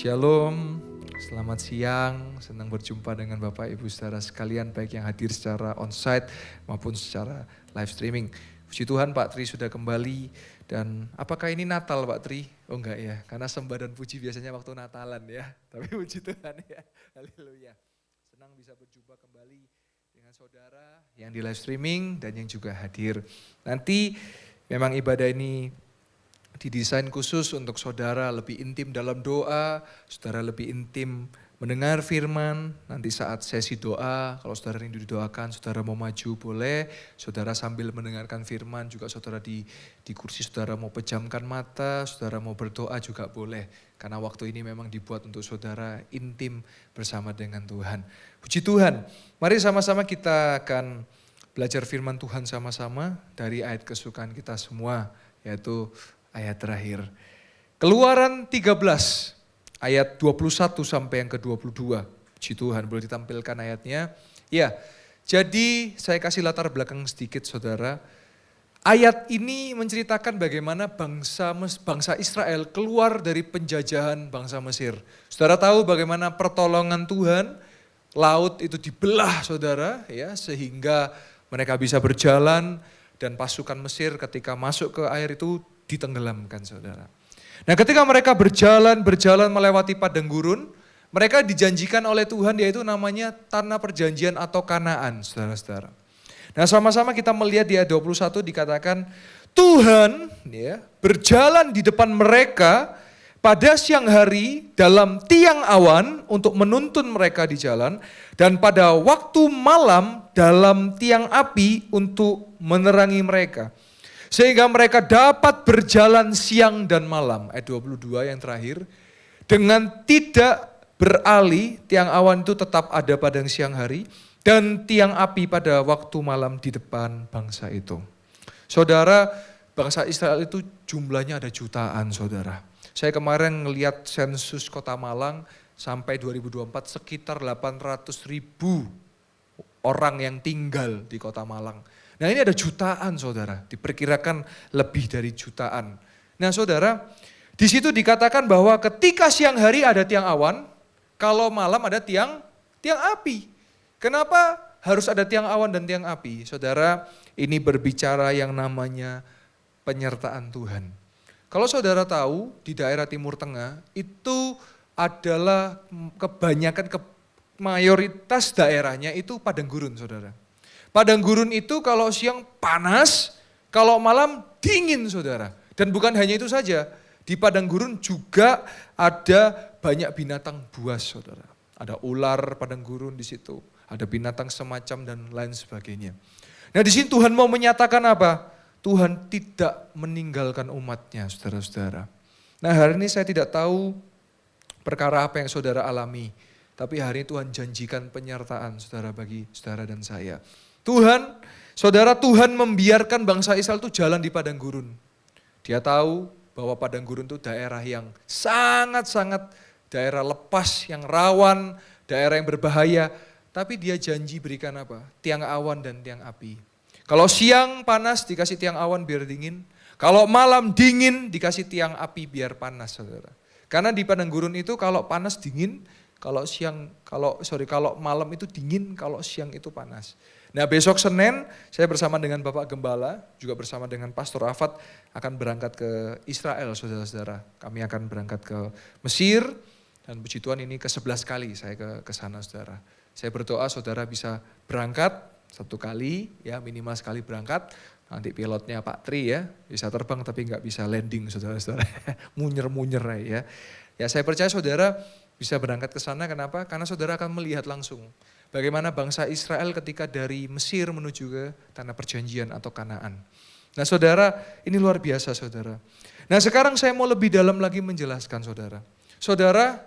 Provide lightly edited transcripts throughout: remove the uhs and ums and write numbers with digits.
Shalom, selamat siang, senang berjumpa dengan Bapak Ibu saudara sekalian, baik yang hadir secara onsite maupun secara live streaming. Puji Tuhan Pak Tri sudah kembali, dan apakah ini Natal Pak Tri? Oh enggak ya, karena sembah dan puji biasanya waktu Natalan ya, tapi puji Tuhan ya, haleluya. Senang bisa berjumpa kembali dengan saudara yang di live streaming dan yang juga hadir. Nanti memang ibadah ini didesain khusus untuk saudara lebih intim dalam doa, saudara lebih intim mendengar firman. Nanti saat sesi doa, kalau saudara rindu didoakan, saudara mau maju boleh. Saudara sambil mendengarkan firman juga saudara di kursi, saudara mau pejamkan mata, saudara mau berdoa juga boleh. Karena waktu ini memang dibuat untuk saudara intim bersama dengan Tuhan. Puji Tuhan, mari sama-sama kita akan belajar firman Tuhan sama-sama dari ayat kesukaan kita semua, yaitu ayat terakhir. Keluaran 13 ayat 21 sampai yang ke-22. Puji Tuhan, boleh ditampilkan ayatnya? Ya, jadi saya kasih latar belakang sedikit saudara. Ayat ini menceritakan bagaimana bangsa Israel keluar dari penjajahan bangsa Mesir. Saudara tahu bagaimana pertolongan Tuhan, laut itu dibelah saudara, ya, sehingga mereka bisa berjalan dan pasukan Mesir ketika masuk ke air itu ditenggelamkan saudara. Nah ketika mereka berjalan melewati padang gurun, mereka dijanjikan oleh Tuhan yaitu namanya tanah perjanjian atau Kanaan saudara-saudara. Nah sama-sama kita melihat di ayat 21 dikatakan Tuhan ya, berjalan di depan mereka pada siang hari dalam tiang awan untuk menuntun mereka di jalan, dan pada waktu malam dalam tiang api untuk menerangi mereka. Sehingga mereka dapat berjalan siang dan malam, ayat 22 yang terakhir, dengan tidak beralih, tiang awan itu tetap ada pada siang hari, dan tiang api pada waktu malam di depan bangsa itu. Saudara, bangsa Israel itu jumlahnya ada jutaan saudara. Saya kemarin ngelihat sensus kota Malang sampai 2024 sekitar 800.000 orang yang tinggal di kota Malang. Nah ini ada jutaan saudara, diperkirakan lebih dari jutaan. Nah saudara, di situ dikatakan bahwa ketika siang hari ada tiang awan, kalau malam ada tiang api. Kenapa harus ada tiang awan dan tiang api? Saudara, ini berbicara yang namanya penyertaan Tuhan. Kalau saudara tahu di daerah Timur Tengah itu adalah kebanyakan mayoritas daerahnya itu padang gurun saudara. Padang gurun itu kalau siang panas, kalau malam dingin saudara. Dan bukan hanya itu saja, di padang gurun juga ada banyak binatang buas saudara. Ada ular padang gurun di situ, ada binatang semacam dan lain sebagainya. Nah di sini Tuhan mau menyatakan apa? Tuhan tidak meninggalkan umatnya saudara-saudara. Nah hari ini saya tidak tahu perkara apa yang saudara alami. Tapi hari ini Tuhan janjikan penyertaan saudara bagi saudara dan saya. Tuhan membiarkan bangsa Israel itu jalan di padang gurun. Dia tahu bahwa padang gurun itu daerah yang sangat-sangat daerah lepas, yang rawan, daerah yang berbahaya. Tapi dia janji berikan apa? Tiang awan dan tiang api. Kalau siang panas dikasih tiang awan biar dingin. Kalau malam dingin dikasih tiang api biar panas saudara. Karena di padang gurun itu kalau panas dingin, kalau malam itu dingin, kalau siang itu panas. Nah besok Senin saya bersama dengan Bapak Gembala, juga bersama dengan Pastor Afat akan berangkat ke Israel saudara-saudara. Kami akan berangkat ke Mesir dan puji Tuhan ini ke-11 kali saya ke sana saudara. Saya berdoa saudara bisa berangkat satu kali ya, minimal sekali berangkat. Nanti pilotnya Pak Tri ya, bisa terbang tapi nggak bisa landing saudara-saudara. Munyer-munyer ya. Ya saya percaya saudara bisa berangkat ke sana, kenapa? Karena saudara akan melihat langsung bagaimana bangsa Israel ketika dari Mesir menuju ke tanah perjanjian atau Kanaan. Nah saudara, ini luar biasa saudara. Nah sekarang saya mau lebih dalam lagi menjelaskan saudara. Saudara,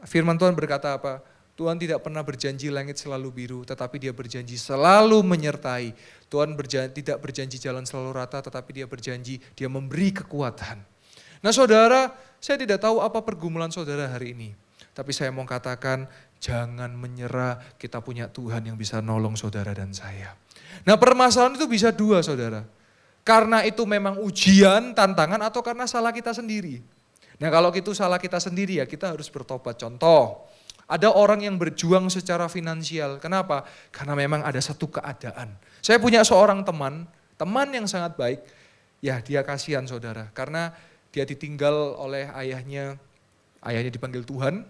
firman Tuhan berkata apa? Tuhan tidak pernah berjanji langit selalu biru, tetapi dia berjanji selalu menyertai. Tuhan tidak berjanji jalan selalu rata, tetapi dia berjanji dia memberi kekuatan. Nah saudara, saya tidak tahu apa pergumulan saudara hari ini. Tapi saya mau katakan, jangan menyerah, kita punya Tuhan yang bisa nolong saudara dan saya. Nah permasalahan itu bisa dua saudara. Karena itu memang ujian, tantangan, atau karena salah kita sendiri. Nah kalau itu salah kita sendiri ya kita harus bertobat. Contoh, ada orang yang berjuang secara finansial. Kenapa? Karena memang ada satu keadaan. Saya punya seorang teman yang sangat baik. Ya dia kasihan saudara, karena dia ditinggal oleh ayahnya dipanggil Tuhan.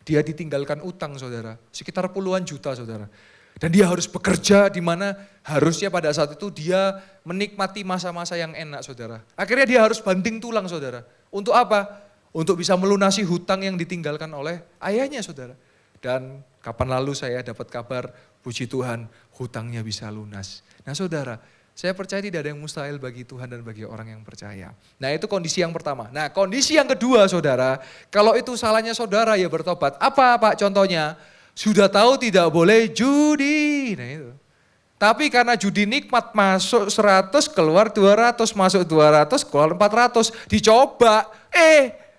Dia ditinggalkan utang saudara, sekitar puluhan juta saudara. Dan dia harus bekerja di mana harusnya pada saat itu dia menikmati masa-masa yang enak saudara. Akhirnya dia harus banting tulang saudara. Untuk apa? Untuk bisa melunasi hutang yang ditinggalkan oleh ayahnya saudara. Dan kapan lalu saya dapat kabar, puji Tuhan hutangnya bisa lunas. Nah saudara, saya percaya tidak ada yang mustahil bagi Tuhan dan bagi orang yang percaya. Nah itu kondisi yang pertama. Nah kondisi yang kedua saudara, kalau itu salahnya saudara ya bertobat. Apa Pak contohnya? Sudah tahu tidak boleh judi. Nah itu. Tapi karena judi nikmat masuk 100 keluar 200, masuk 200 keluar 400. Dicoba,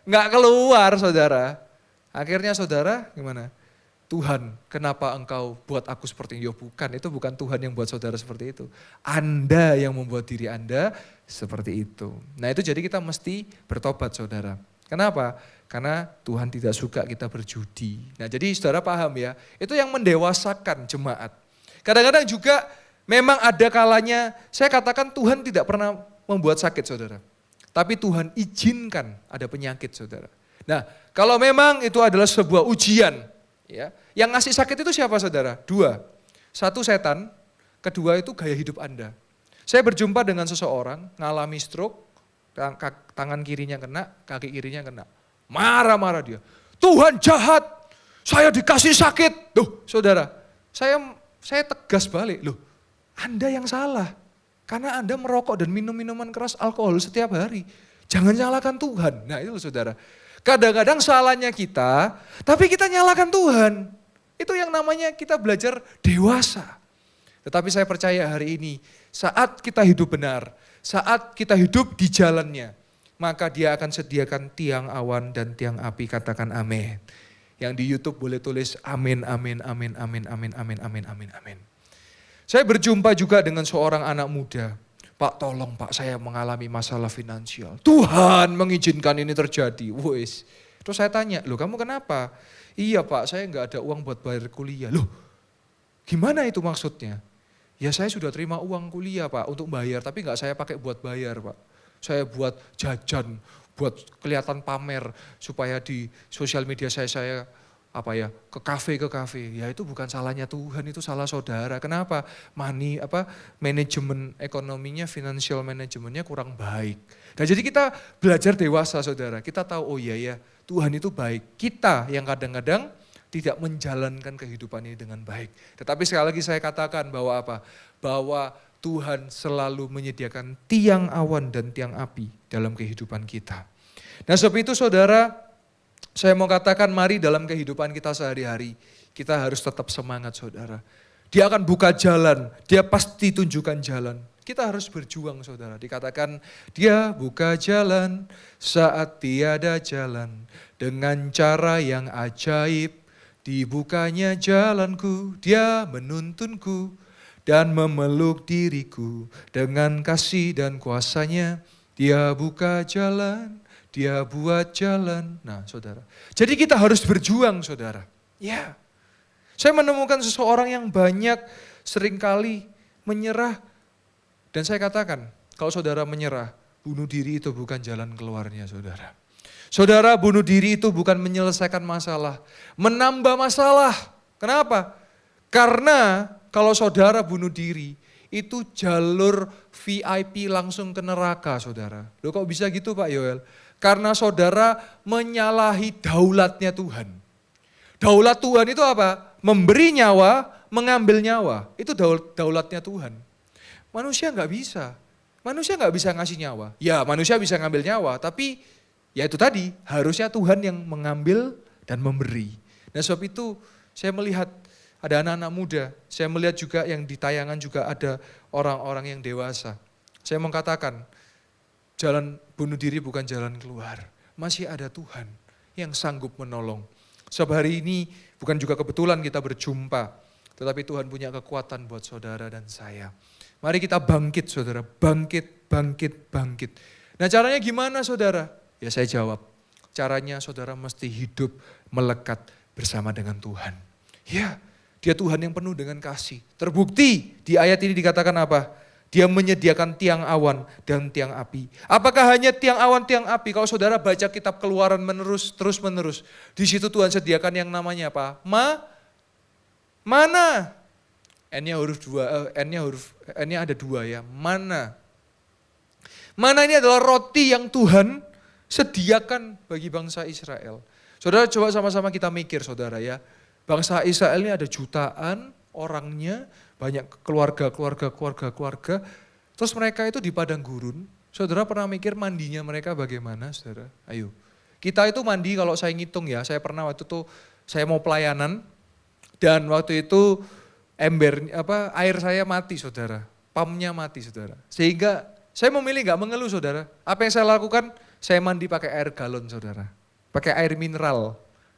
nggak keluar saudara. Akhirnya saudara gimana? Tuhan, kenapa engkau buat aku seperti ini? Ya bukan, itu bukan Tuhan yang buat saudara seperti itu. Anda yang membuat diri Anda seperti itu. Nah itu jadi kita mesti bertobat saudara. Kenapa? Karena Tuhan tidak suka kita berjudi. Nah jadi saudara paham ya, itu yang mendewasakan jemaat. Kadang-kadang juga memang ada kalanya, saya katakan Tuhan tidak pernah membuat sakit saudara. Tapi Tuhan izinkan ada penyakit saudara. Nah kalau memang itu adalah sebuah ujian, ya, yang ngasih sakit itu siapa saudara? Dua. Satu setan, kedua itu gaya hidup Anda. Saya berjumpa dengan seseorang ngalami stroke, tangan kirinya kena, kaki kirinya kena. Marah-marah dia. Tuhan jahat, saya dikasih sakit. Loh saudara, saya tegas balik. Loh Anda yang salah. Karena Anda merokok dan minum minuman keras alkohol setiap hari. Jangan nyalakan Tuhan. Nah itu loh saudara. Kadang-kadang salahnya kita, tapi kita nyalakan Tuhan. Itu yang namanya kita belajar dewasa. Tetapi saya percaya hari ini, saat kita hidup benar, saat kita hidup di jalannya, maka dia akan sediakan tiang awan dan tiang api, katakan amin. Yang di YouTube boleh tulis amin, amin, amin, amin, amin, amin, amin, amin, amin. Saya berjumpa juga dengan seorang anak muda. Pak tolong Pak, saya mengalami masalah finansial. Tuhan mengizinkan ini terjadi. Wes. Terus saya tanya, loh kamu kenapa? Iya Pak, saya nggak ada uang buat bayar kuliah. Loh gimana itu maksudnya? Ya saya sudah terima uang kuliah Pak untuk bayar, tapi nggak saya pakai buat bayar Pak. Saya buat jajan, buat kelihatan pamer supaya di sosial media saya ke kafe. Ya itu bukan salahnya Tuhan, itu salah saudara. Kenapa? Manajemen ekonominya, financial manajemennya kurang baik. Nah jadi kita belajar dewasa saudara. Kita tahu oh iya ya Tuhan itu baik. Kita yang kadang-kadang tidak menjalankan kehidupan ini dengan baik. Tetapi sekali lagi saya katakan bahwa bahwa Tuhan selalu menyediakan tiang awan dan tiang api dalam kehidupan kita. Nah sebab itu saudara, saya mau katakan mari dalam kehidupan kita sehari-hari, kita harus tetap semangat saudara. Dia akan buka jalan, dia pasti tunjukkan jalan. Kita harus berjuang saudara. Dikatakan dia buka jalan saat tiada jalan. Dengan cara yang ajaib, dibukanya jalanku, dia menuntunku dan memeluk diriku. Dengan kasih dan kuasanya, dia buka jalan. Dia buat jalan. Nah saudara. Jadi kita harus berjuang saudara. Ya. Saya menemukan seseorang yang banyak seringkali menyerah. Dan saya katakan, kalau saudara menyerah, bunuh diri itu bukan jalan keluarnya saudara. Saudara, bunuh diri itu bukan menyelesaikan masalah. Menambah masalah. Kenapa? Karena kalau saudara bunuh diri, itu jalur VIP langsung ke neraka saudara. Loh kok bisa gitu Pak Yoel? Karena saudara menyalahi daulatnya Tuhan. Daulat Tuhan itu apa? Memberi nyawa, mengambil nyawa. Itu daulatnya Tuhan. Manusia nggak bisa. Manusia nggak bisa ngasih nyawa. Ya manusia bisa ngambil nyawa, tapi ya itu tadi, harusnya Tuhan yang mengambil dan memberi. Nah sebab itu saya melihat ada anak-anak muda. Saya melihat juga yang di tayangan juga ada orang-orang yang dewasa. Saya mau katakan, jalan bunuh diri bukan jalan keluar. Masih ada Tuhan yang sanggup menolong. Sebab hari ini bukan juga kebetulan kita berjumpa. Tetapi Tuhan punya kekuatan buat saudara dan saya. Mari kita bangkit saudara. Bangkit, bangkit, bangkit. Nah caranya gimana saudara? Ya saya jawab, caranya saudara mesti hidup melekat bersama dengan Tuhan. Ya, dia Tuhan yang penuh dengan kasih. Terbukti di ayat ini dikatakan apa? Dia menyediakan tiang awan dan tiang api. Apakah hanya tiang awan, tiang api? Kalau saudara baca kitab Keluaran terus menerus. Di situ Tuhan sediakan yang namanya apa? Mana? N-nya huruf dua, N-nya ada dua ya. Mana? Mana ini adalah roti yang Tuhan sediakan bagi bangsa Israel. Saudara coba sama-sama kita mikir saudara ya. Bangsa Israel ini ada jutaan orangnya, banyak keluarga. Terus mereka itu di padang gurun. Saudara pernah mikir mandinya mereka bagaimana saudara? Ayo. Kita itu mandi kalau saya ngitung ya, saya pernah waktu itu saya mau pelayanan dan waktu itu air saya mati saudara. Pumpnya mati saudara. Sehingga saya memilih gak mengeluh saudara. Apa yang saya lakukan? Saya mandi pakai air galon saudara. Pakai air mineral.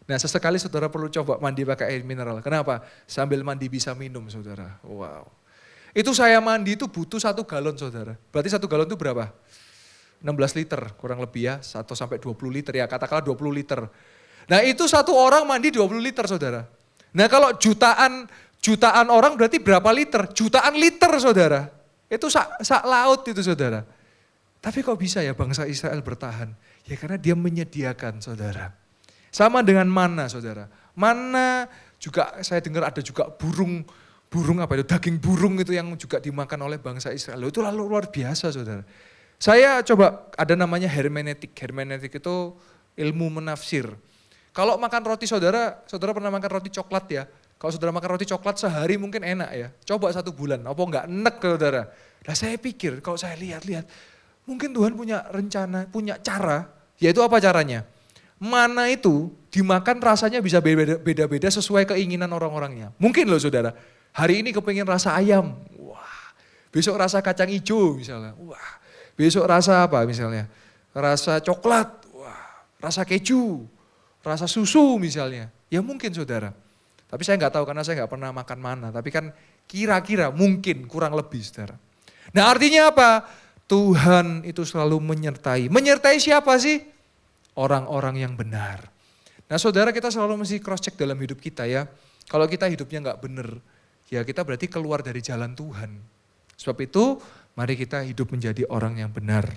Nah sesekali saudara perlu coba mandi pakai air mineral. Kenapa? Sambil mandi bisa minum saudara. Wow. Itu saya mandi itu butuh 1 galon saudara. Berarti 1 galon itu berapa? 16 liter kurang lebih ya. 1 sampai 20 liter ya. Katakanlah 20 liter. Nah itu 1 orang mandi 20 liter saudara. Nah kalau jutaan orang berarti berapa liter? Jutaan liter saudara. Itu sak laut itu saudara. Tapi kok bisa ya bangsa Israel bertahan? Ya karena dia menyediakan saudara. Sama dengan mana saudara. Mana juga saya dengar ada juga burung apa itu, daging burung itu yang juga dimakan oleh bangsa Israel. Itu lalu luar biasa saudara. Saya coba ada namanya hermeneutik. Hermeneutik itu ilmu menafsir. Kalau makan roti saudara pernah makan roti coklat ya. Kalau saudara makan roti coklat sehari mungkin enak ya. Coba 1 bulan, apa enggak enek saudara. Nah saya pikir kalau saya lihat-lihat, mungkin Tuhan punya rencana, punya cara, yaitu apa caranya? Mana itu dimakan rasanya bisa beda-beda sesuai keinginan orang-orangnya. Mungkin loh saudara, hari ini kepingin rasa ayam, wah. Besok rasa kacang hijau misalnya, wah. Besok rasa apa misalnya? Rasa coklat, wah. Rasa keju, rasa susu misalnya. Ya mungkin saudara. Tapi saya nggak tahu karena saya nggak pernah makan mana. Tapi kan kira-kira mungkin kurang lebih saudara. Nah artinya apa? Tuhan itu selalu menyertai. Menyertai siapa sih? Orang-orang yang benar. Nah saudara kita selalu mesti cross check dalam hidup kita ya. Kalau kita hidupnya nggak benar, ya kita berarti keluar dari jalan Tuhan. Sebab itu mari kita hidup menjadi orang yang benar.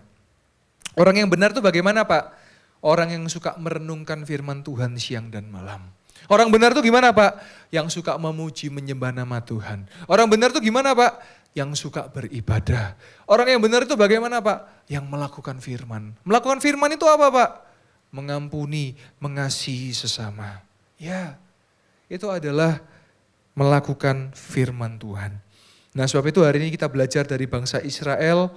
Orang yang benar itu bagaimana Pak? Orang yang suka merenungkan firman Tuhan siang dan malam. Orang benar itu gimana Pak? Yang suka memuji menyembah nama Tuhan. Orang benar itu gimana Pak? Yang suka beribadah. Orang yang benar itu bagaimana Pak? Yang melakukan firman. Melakukan firman itu apa Pak? Mengampuni, mengasihi sesama. Ya, itu adalah melakukan firman Tuhan. Nah sebab itu hari ini kita belajar dari bangsa Israel.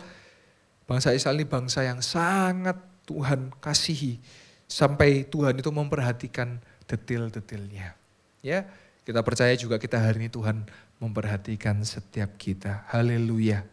Bangsa Israel ini bangsa yang sangat Tuhan kasihi. Sampai Tuhan itu memperhatikan detail-detailnya. Ya, kita percaya juga kita hari ini Tuhan memperhatikan setiap kita. Haleluya.